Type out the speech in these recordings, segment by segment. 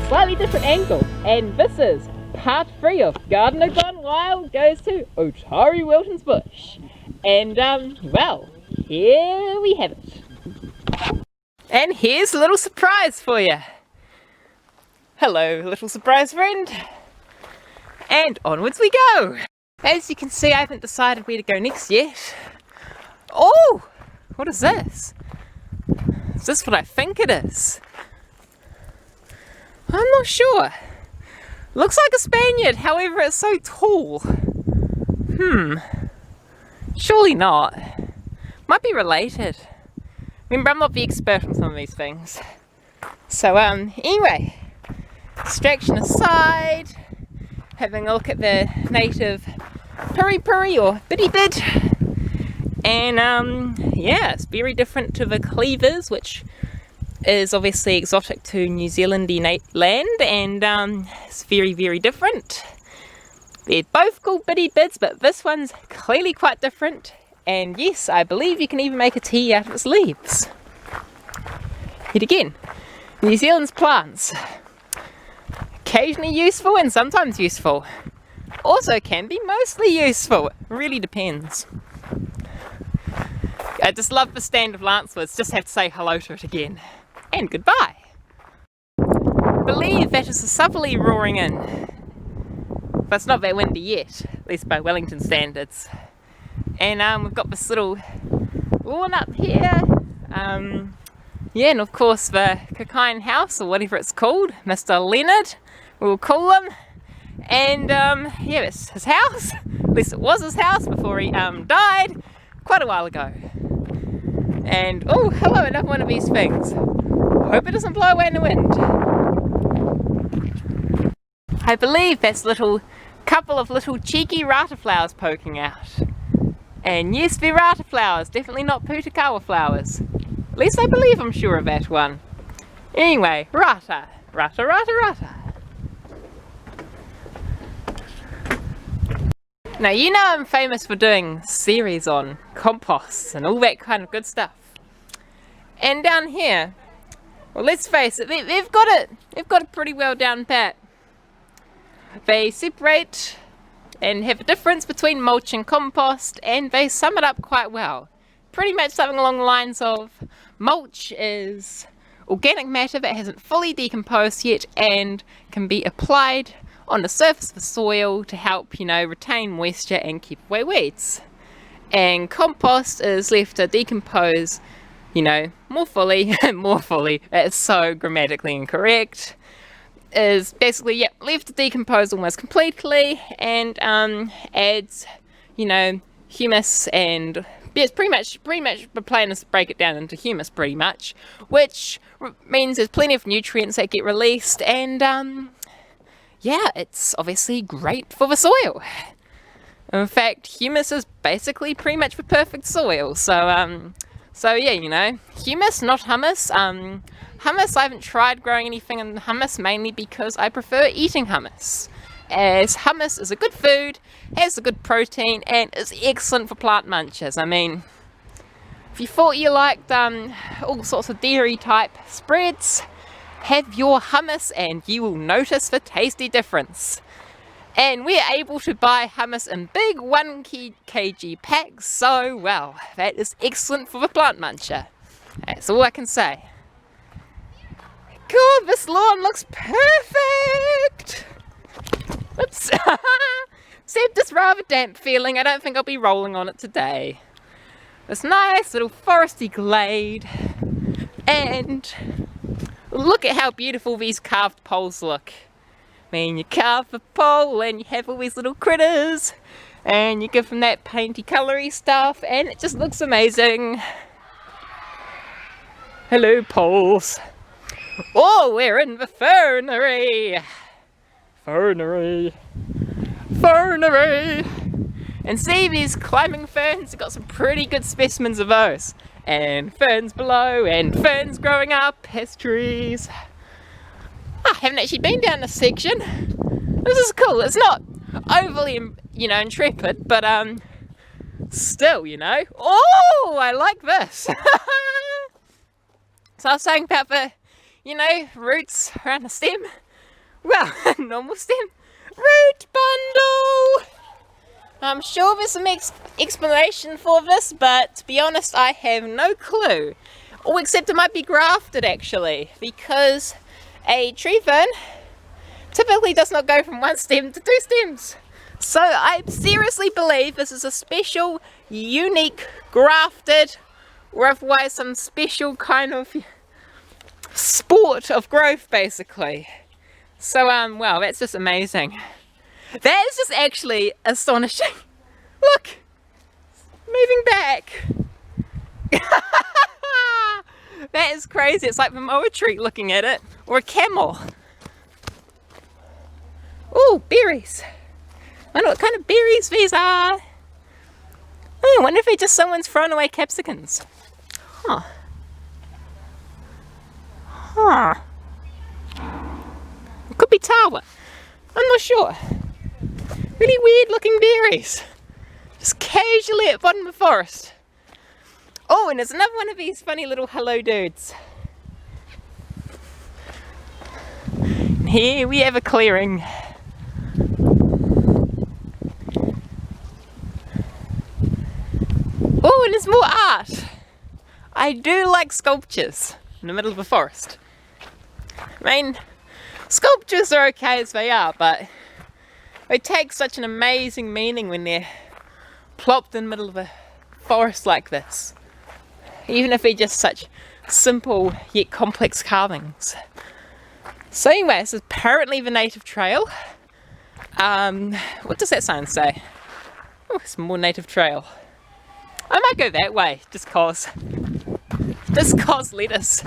slightly different angle, and this is part 3 of Gardener Gone Wild goes to Otari-Wilton's bush. And well, here we have it. And here's a little surprise for you. Hello, little surprise friend. And onwards we go. As you can see, I haven't decided where to go next yet. Oh, what is this? Is this what I think it is? I'm not sure. Looks like a Spaniard, however it's so tall. Surely not. Might be related. Remember, I'm not the expert on some of these things. So anyway, distraction aside, having a look at the native puri or biddy bid. And yeah, it's very different to the cleavers, which is obviously exotic to New Zealandy land, and it's very, very different. They're both called biddy bids, but this one's clearly quite different. And yes, I believe you can even make a tea out of its leaves. Yet again, New Zealand's plants. Occasionally useful and sometimes useful. Also can be mostly useful. It really depends. I just love the stand of lanceworts, just have to say hello to it again. And goodbye. I believe that is a southerly roaring in. But it's not that windy yet, at least by Wellington standards. And we've got this little lawn up here. Yeah, and of course the Kakine house, or whatever it's called, Mr. Leonard, we'll call him. And yeah, it's his house. At least it was his house before he died quite a while ago. And oh, hello, another one of these things. Hope it doesn't blow away in the wind. I believe that's couple of little cheeky rata flowers poking out. And yes, they're rata flowers, definitely not putakawa flowers. At least I believe I'm sure of that one. Anyway, rata. Now, you know I'm famous for doing series on composts and all that kind of good stuff. And down here, well, let's face it, they've got it pretty well down pat. They separate and have a difference between mulch and compost, and they sum it up quite well. Pretty much something along the lines of mulch is organic matter that hasn't fully decomposed yet and can be applied on the surface of the soil to help, retain moisture and keep away weeds. And compost is left to decompose, more fully, that's so grammatically incorrect, is basically, left to decompose almost completely and adds, humus, and it's pretty much the plan is to break it down into humus pretty much, which means there's plenty of nutrients that get released, and yeah, it's obviously great for the soil. In fact, humus is basically pretty much the perfect soil. So yeah, humus, not hummus. Hummus, I haven't tried growing anything in hummus, mainly because I prefer eating hummus. As hummus is a good food, has a good protein, and is excellent for plant munchers. I mean, if you thought you liked all sorts of dairy type spreads, have your hummus and you will notice the tasty difference. And we're able to buy hummus in big 1 kg packs, so well, that is excellent for the plant muncher. That's all I can say. God, this lawn looks perfect! Oops. Except it's rather damp feeling. I don't think I'll be rolling on it today. This nice little foresty glade. And look at how beautiful these carved poles look. I mean, you carve the pole and you have all these little critters. And you give them that painty colory stuff. And it just looks amazing. Hello, poles. Oh, we're in the fernery. Fernery. And see these climbing ferns? I've got some pretty good specimens of those. And ferns below, and ferns growing up as trees. I haven't actually been down this section. This is cool. It's not overly, intrepid, but still, Oh, I like this. So I was saying about the, roots around the stem. well, normal stem root bundle. I'm sure there's some explanation for this, but to be honest, I have no clue. Or except it might be grafted actually, because a tree fern typically does not go from one stem to 2 stems. So I seriously believe this is a special, unique, grafted, or otherwise some special kind of sport of growth basically. So well, that's just amazing. That is just actually astonishing. Look, moving back. That is crazy. It's like the moa tree looking at it, or a camel. Ooh, berries. I wonder what kind of berries these are. I wonder if they're just someone's thrown away capsicums. Huh. Huh. It could be tawa. I'm not sure. Really weird looking berries. Just casually at the bottom of the forest. Oh, and there's another one of these funny little hello dudes. And here we have a clearing. Oh, and there's more art. I do like sculptures in the middle of a forest. I mean, sculptures are okay as they are, but they take such an amazing meaning when they're plopped in the middle of a forest like this. Even if they're just such simple yet complex carvings. So anyway, this is apparently the native trail. What does that sign say? Oh, it's more native trail. I might go that way, just cause. Just cause lettuce.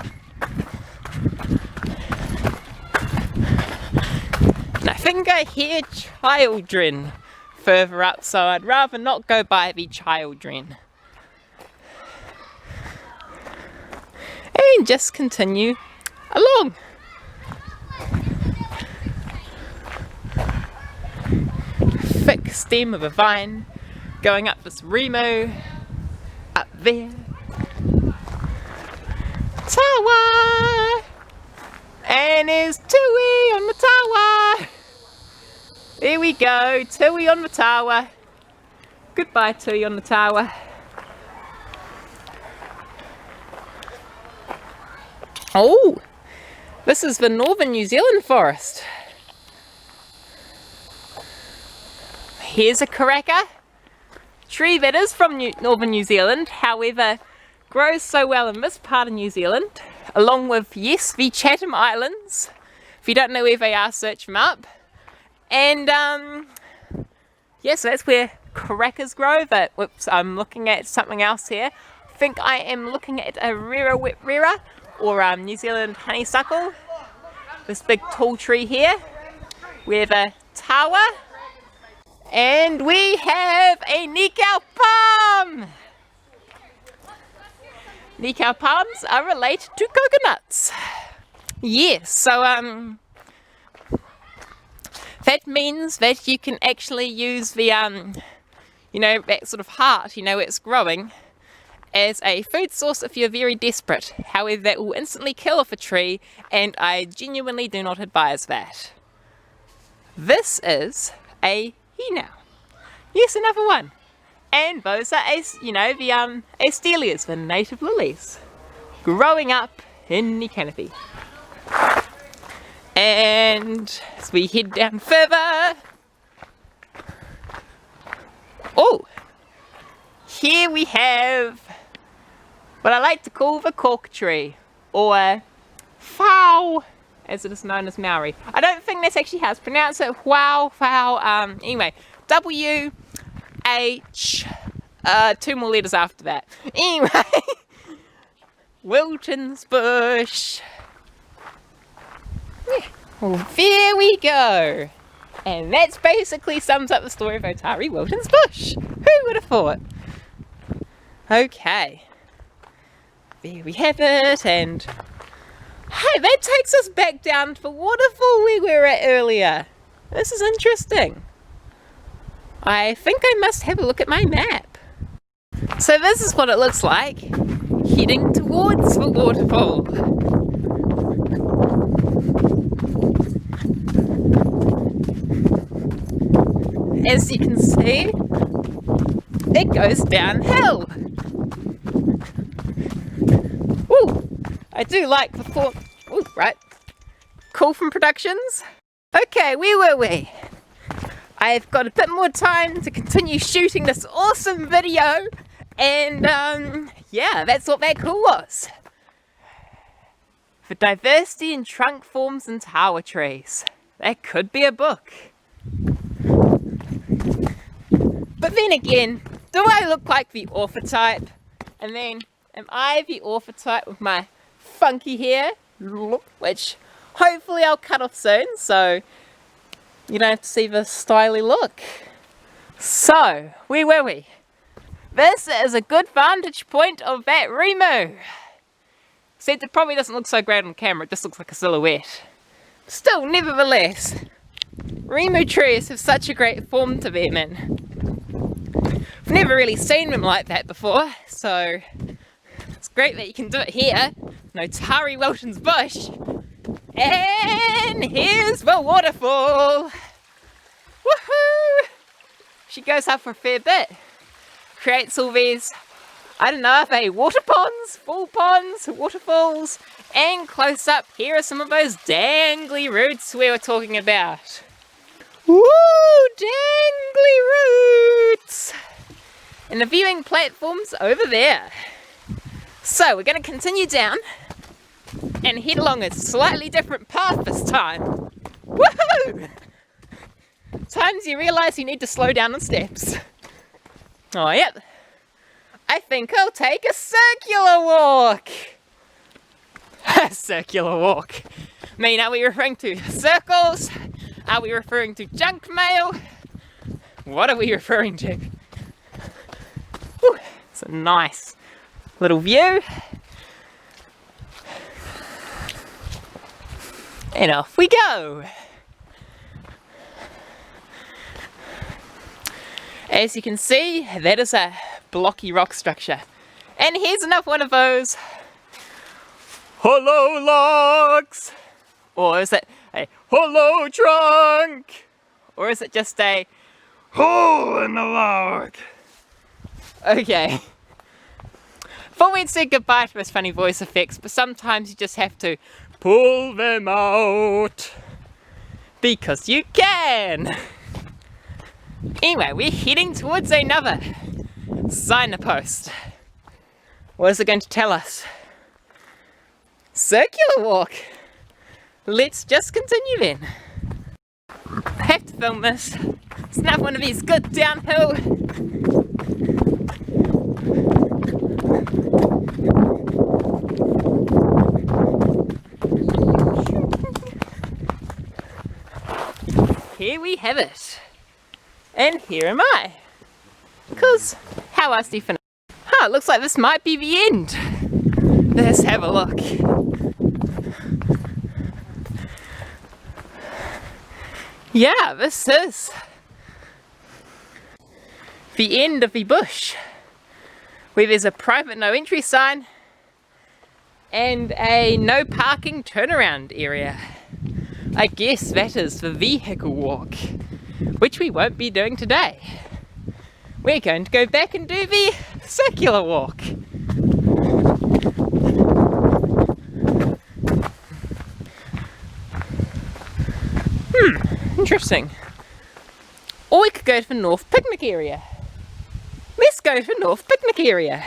And I think I hear children further up, so I'd rather not go by the children. And just continue along. Thick stem of a vine going up this rimu, up there. Tawa! And there's Tui on the tawa. There we go, Tui on the tawa. Goodbye Tui on the tawa. Oh, this is the northern New Zealand forest. Here's a karaka tree that is from northern New Zealand, however grows so well in this part of New Zealand, along with, yes, the Chatham Islands. If you don't know where they are, search them up. And yeah, so that's where karakas grow, but whoops, I'm looking at something else here. I think I am looking at a rera wet rera, or New Zealand honeysuckle. This big tall tree here. We have a tawa. And we have a nikau palm. Nikau palms are related to coconuts. Yes, so that means that you can actually use the you know, that sort of heart, you know, it's growing, as a food source if you're very desperate. However, that will instantly kill off a tree, and I genuinely do not advise that. This is a hinau. Yes, another one. And those are, you know, the astellias, the native lilies, growing up in the canopy. And as we head down further, oh, here we have what I like to call the cork tree, or whau, as it is known as Maori. I don't think that's actually how it's pronounced. It whau, anyway, W-H, 2 more letters after that. Anyway, Wilton's bush. Yeah. Well, there we go. And that's basically sums up the story of Otari-Wilton's bush. Who would have thought? Okay. There we have it, and hey, that takes us back down to the waterfall we were at earlier. This is interesting. I think I must have a look at my map. So this is what it looks like, heading towards the waterfall. as you can see, it goes downhill. Ooh, I do like the form. Ooh, right. Cool from Productions. Okay, where were we? I've got a bit more time to continue shooting this awesome video, and yeah, that's what that call was. For diversity in trunk forms and tawa trees. That could be a book. But then again, do I look like the author type? And then, am I the author type with my funky hair? Which hopefully I'll cut off soon, so you don't have to see the styly look. So, where were we? This is a good vantage point of that rimu. Except it probably doesn't look so great on camera, it just looks like a silhouette. Still, nevertheless, rimu trees have such a great form to them in. I've never really seen them like that before, so it's great that you can do it here. No Otari-Wilton's bush. And here's the waterfall. Woohoo! She goes up for a fair bit. Creates all these, I don't know, are they water ponds, full ponds, waterfalls, and close up, here are some of those dangly roots we were talking about. Woo! Dangly roots! And the viewing platform's over there. So we're going to continue down and head along a slightly different path this time. Woohoo! Times you realise you need to slow down on steps. Oh, yep. I think I'll take a circular walk. A circular walk. I mean, are we referring to circles? Are we referring to junk mail? What are we referring to? Whew, it's a nice little view. And off we go. As you can see, that is a blocky rock structure. And here's another one of those hollow logs. Or is it a hollow trunk? Or is it just a hole in the log? Okay. Thought we'd say goodbye to those funny voice effects, but sometimes you just have to pull them out. Because you can! Anyway, we're heading towards another signpost. What is it going to tell us? Circular walk. Let's just continue then. I have to film this. It's another one of these good downhill. Here we have it. And here am I. Because, how else do you finish? Huh, looks like this might be the end. Let's have a look. Yeah, this is the end of the bush. Where there's a private no entry sign and a no parking turnaround area. I guess that is the vehicle walk, which we won't be doing today. We're going to go back and do the circular walk. Interesting. Or we could go to the North Picnic area. Let's go to the North Picnic area.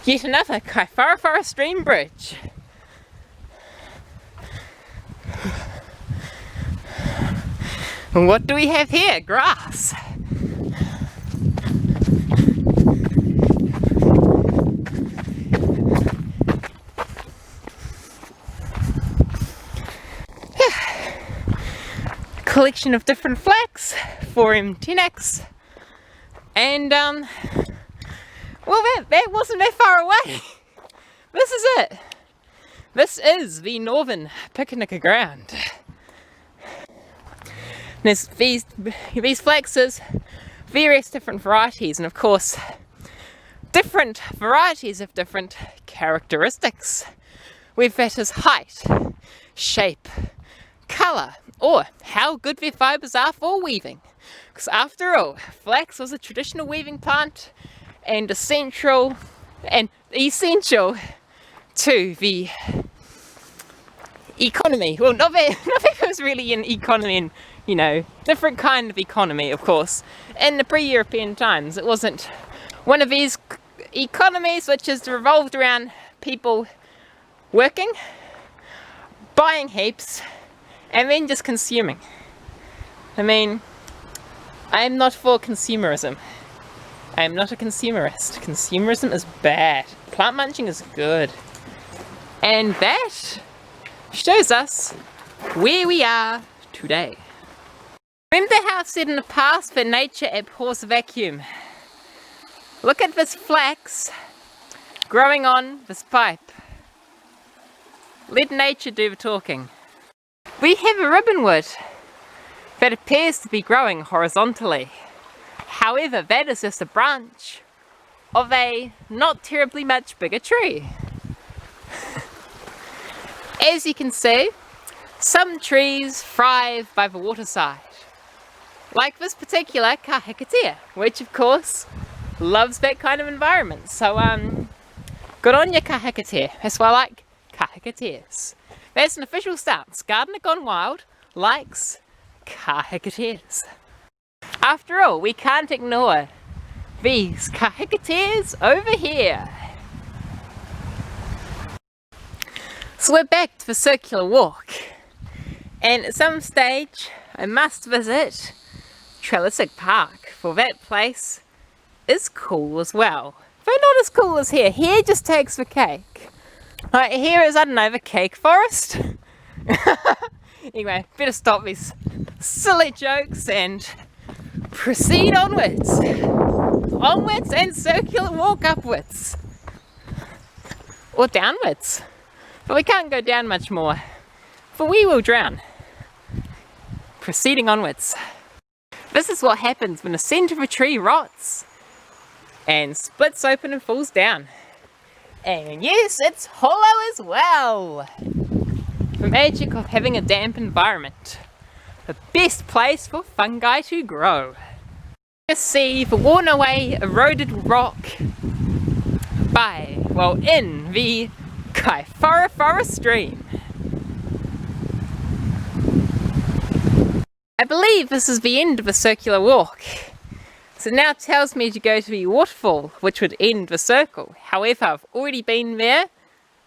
Yet another Kauri stream bridge. And what do we have here? Grass. Collection of different flags for M10X. And well, Well, that wasn't that far away. This is it. This is the northern picnic ground. There's these flaxes, various different varieties, and of course, different varieties of different characteristics. Whether that is height, shape, colour, or how good their fibres are for weaving. Because after all, flax was a traditional weaving plant and essential to the economy. Well, not that it was really an economy, and you know, different kind of economy, of course. In the pre-European times, it wasn't one of these economies which is revolved around people working, buying heaps, and then just consuming. I mean, I'm not for consumerism. I am not a consumerist. Consumerism is bad. Plant munching is good. And that shows us where we are today. Remember how I've said in the past that nature abhors vacuum? Look at this flax growing on this pipe. Let nature do the talking. We have a ribbonwood that appears to be growing horizontally. However, that is just a branch of a not terribly much bigger tree. As you can see, some trees thrive by the waterside, like this particular kahikatea, which of course loves that kind of environment. So good on your kahikatea. That's why I like kahikateas. That's an official stance. Gardener Gone Wild likes kahikateas. After all, we can't ignore these kahikateas over here. So we're back to the circular walk, and at some stage I must visit Trellisig Park, for that place is cool as well. Though not as cool as here. Here just takes the cake. Like here is, I don't know, the cake forest. Anyway, better stop these silly jokes and proceed onwards. Onwards and circular walk upwards. Or downwards. But we can't go down much more, for we will drown. Proceeding onwards. This is what happens when the centre of a tree rots and splits open and falls down. And yes, it's hollow as well. The magic of having a damp environment. The best place for fungi to grow. Just see the worn away eroded rock in the Kauri stream. I believe this is the end of the circular walk. So now it tells me to go to the waterfall, which would end the circle. However, I've already been there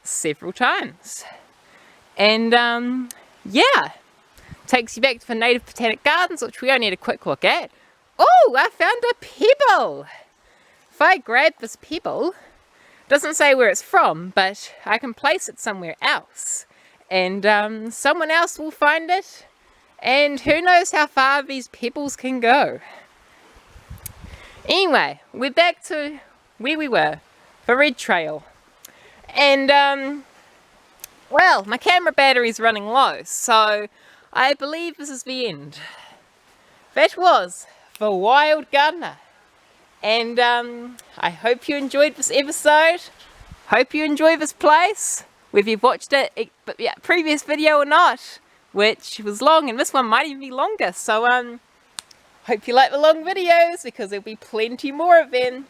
several times. And yeah, takes you back to the native botanic gardens, which we only had a quick look at. Oh, I found a pebble! If I grab this pebble, it doesn't say where it's from, but I can place it somewhere else. And someone else will find it. And who knows how far these pebbles can go. Anyway, we're back to where we were, the red trail. And well, my camera battery's running low, so I believe this is the end. That was The Wild Gardener. And I hope you enjoyed this episode. Hope you enjoy this place, whether you've watched it, previous video or not, which was long, and this one might even be longer. So hope you like the long videos, because there'll be plenty more of them.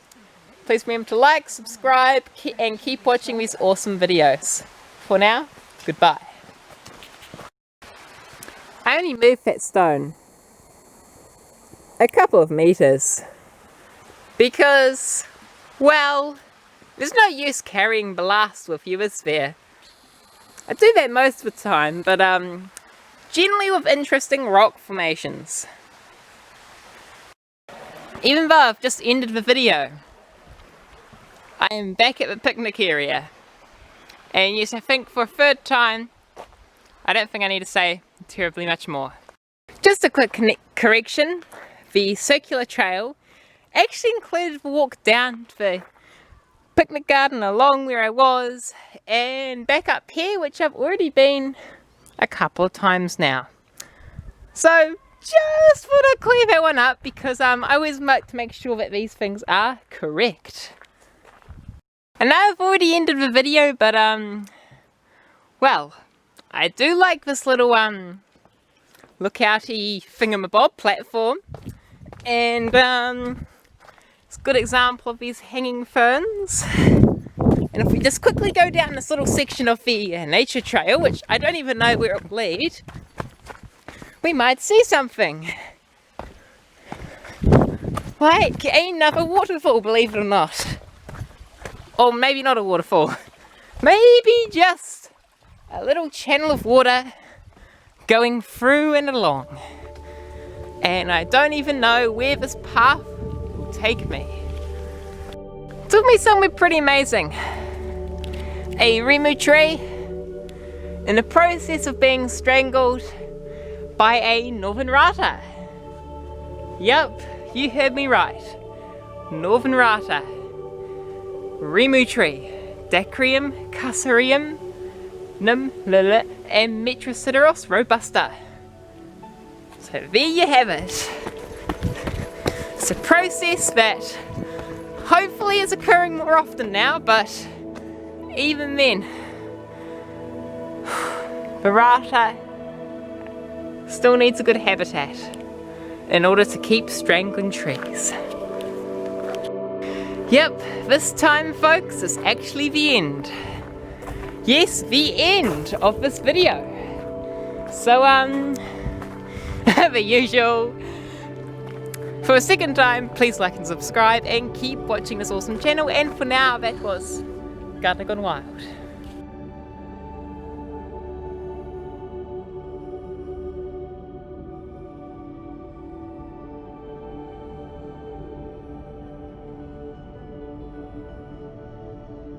Please remember to like, subscribe, and keep watching these awesome videos. For now, goodbye. I only moved that stone a couple of meters because, well, there's no use carrying ballast with you, is there? I do that most of the time, but generally with interesting rock formations. Even though I've just ended the video, I am back at the picnic area. And yes, I think for a third time, I don't think I need to say terribly much more. Just a quick correction. The circular trail actually included the walk down to the picnic garden along where I was, and back up here, which I've already been a couple of times now. So just want to clear that one up because I always like to make sure that these things are correct. And now I've already ended the video, but well, I do like this little lookouty thingamabob platform, and it's a good example of these hanging ferns. And if we just quickly go down this little section of the nature trail, which I don't even know where it will lead, we might see something. Like another waterfall, believe it or not. Or maybe not a waterfall. Maybe just a little channel of water going through and along. And I don't even know where this path will take me. It took me somewhere pretty amazing. A rimu tree in the process of being strangled by a northern rata. Yep, you heard me right. Northern rata. Rimu tree. Dacryum, Cassarium, Nim, Lila, and Metrosideros robusta. So there you have it. It's a process that hopefully is occurring more often now, but even then, the rata still needs a good habitat in order to keep strangling trees. Yep, this time folks is actually the end. Yes, the end of this video. So the usual. For a second time, please like and subscribe and keep watching this awesome channel, and for now that was Gone Wild.